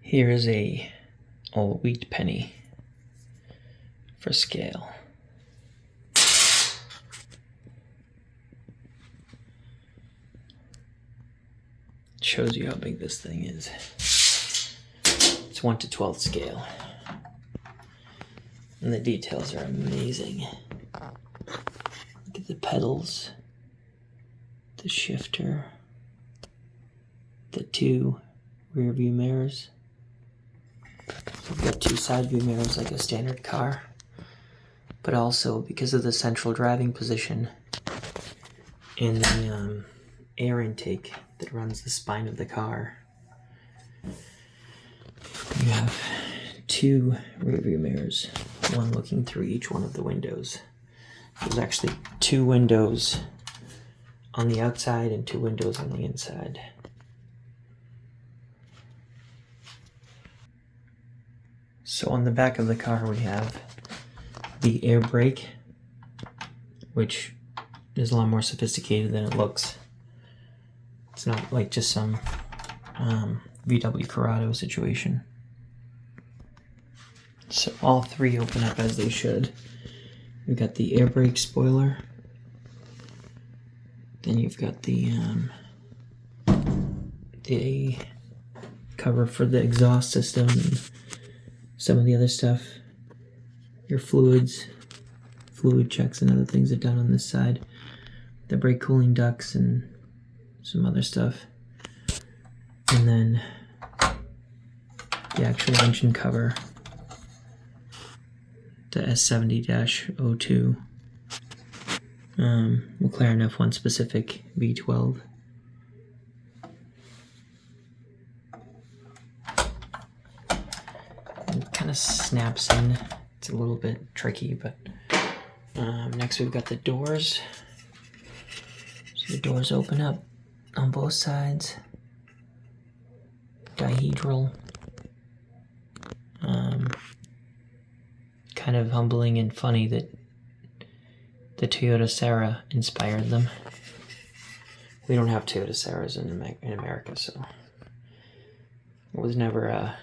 Here is a old wheat penny for scale. It shows you how big this thing is. It's 1 to 12 scale. And the details are amazing. Look at the pedals, the shifter, the 2 rear view mirrors. We've got 2 side view mirrors like a standard car, but also because of the central driving position and the air intake that runs the spine of the car, you have 2 rear view mirrors, one looking through each one of the windows. There's actually 2 windows on the outside and 2 windows on the inside. So on the back of the car we have the air brake, which is a lot more sophisticated than it looks. It's not like just some VW Corrado situation. So all 3 open up as they should. We've got the air brake spoiler. Then you've got the cover for the exhaust system and some of the other stuff. Your fluid checks and other things are done on this side. The brake cooling ducts and some other stuff. And then the actual engine cover. The S70-02 McLaren F1 specific V12. It kind of snaps in. It's a little bit tricky, but next we've got the doors. So the doors open up on both sides. Dihedral. Kind of humbling and funny that the Toyota Sarah inspired them. We don't have Toyota Sarahs in America, so it was never a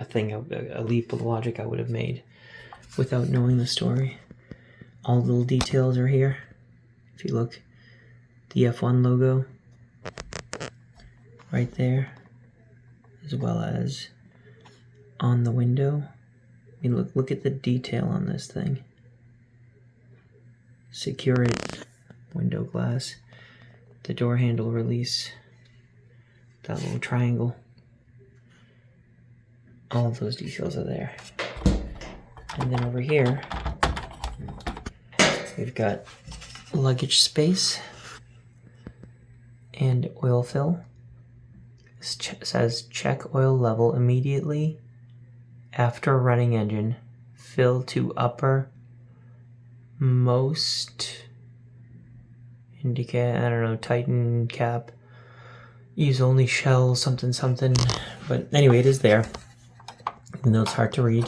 thing, a leap of logic I would have made without knowing the story. All the little details are here. If you look, the F1 logo right there, as well as on the window. I mean, look at the detail on this thing. Secure it, window glass, the door handle release, that little triangle. All of those details are there. And then over here, we've got luggage space and oil fill. It says check oil level immediately after running engine. Fill to uppermost indicate, I don't know, Titan cap. Use only shell something something. But anyway, it is there, even though it's hard to read.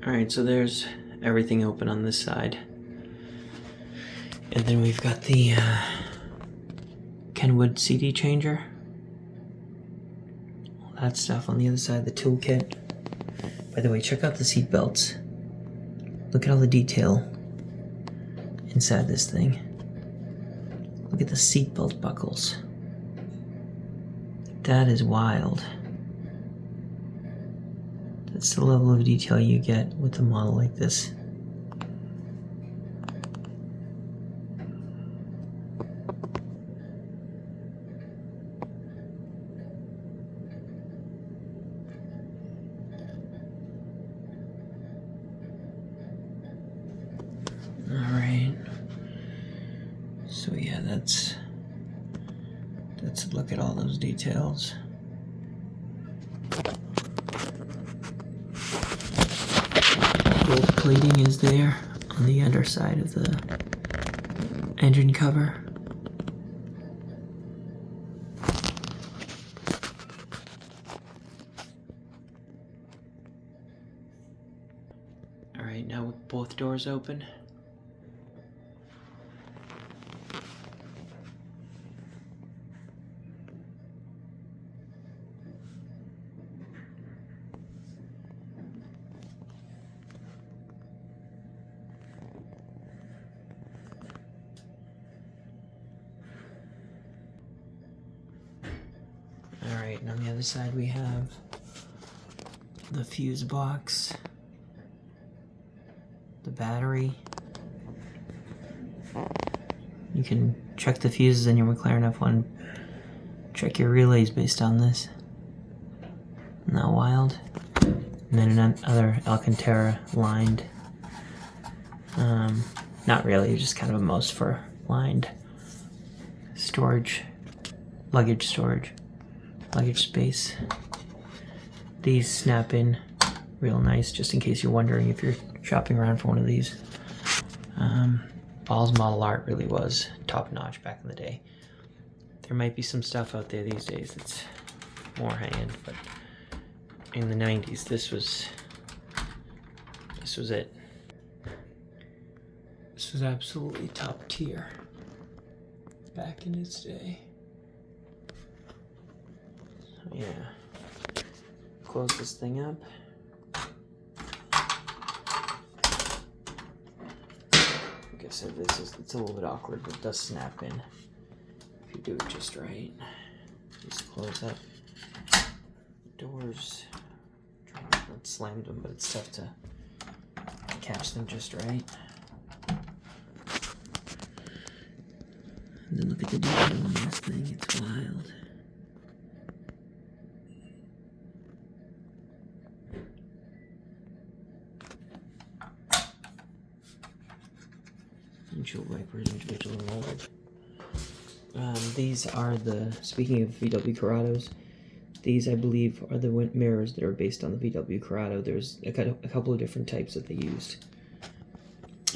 Alright, so there's everything open on this side. And then we've got the Kenwood CD changer. All that stuff on the other side of the toolkit. By the way, check out the seat belts. Look at all the detail inside this thing. Look at the seatbelt buckles. That is wild. That's the level of detail you get with a model like this. Alright. So yeah, that's a look at all those details. Gold plating is there on the underside of the engine cover. Alright, now with both doors open, And on the other side we have the fuse box, the battery. You can check the fuses in your McLaren F1, check your relays based on this. Not wild. And then another Alcantara lined. Not really, just kind of a most for lined storage, luggage space. These snap in real nice, just in case you're wondering if you're shopping around for one of these. Ball's model art really was top notch back in the day. There might be some stuff out there these days that's more high-end, but in the 90s, this was it. This was absolutely top tier back in its day. So yeah, close this thing up. Like I said, it's a little bit awkward, but it does snap in if you do it just right. Just close up doors. Try not to slam them, but it's tough to catch them just right. And then look at the detail on this thing, it's wild. Windshield wipers individually molded. These are speaking of VW Corrados, these I believe are the mirrors that are based on the VW Corrado. There's a couple of different types that they used.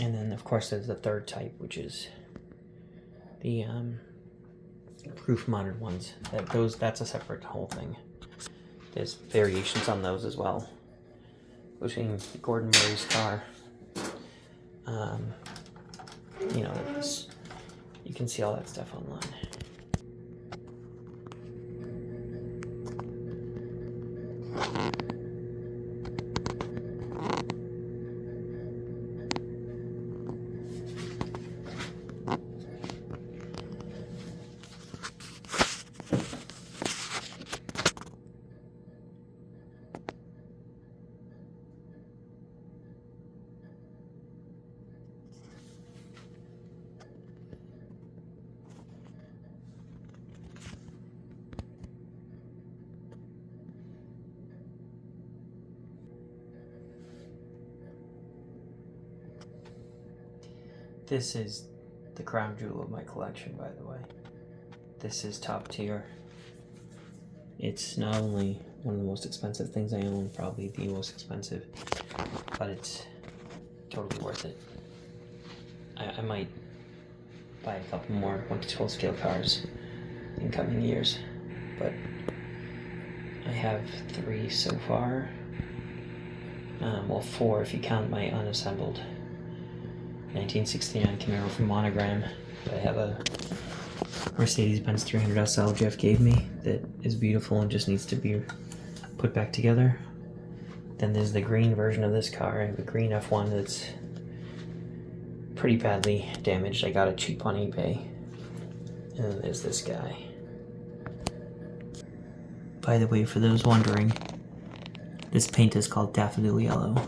And then of course there's the third type, which is the roof mounted ones. That's a separate whole thing. There's variations on those as well. Between Gordon Murray's car. You know, you can see all that stuff online. This is the crown jewel of my collection, by the way. This is top tier. It's not only one of the most expensive things I own, probably the most expensive, but it's totally worth it. I might buy a couple more 1 to 12 scale cars in coming years, but I have 3 so far. Well, 4 if you count my unassembled 1969 Camaro from Monogram. I have a Mercedes-Benz 300 SL Jeff gave me that is beautiful and just needs to be put back together. Then there's the green version of this car. I have a green F1 that's pretty badly damaged. I got it cheap on eBay. And then there's this guy. By the way, for those wondering, this paint is called Daffodil Yellow.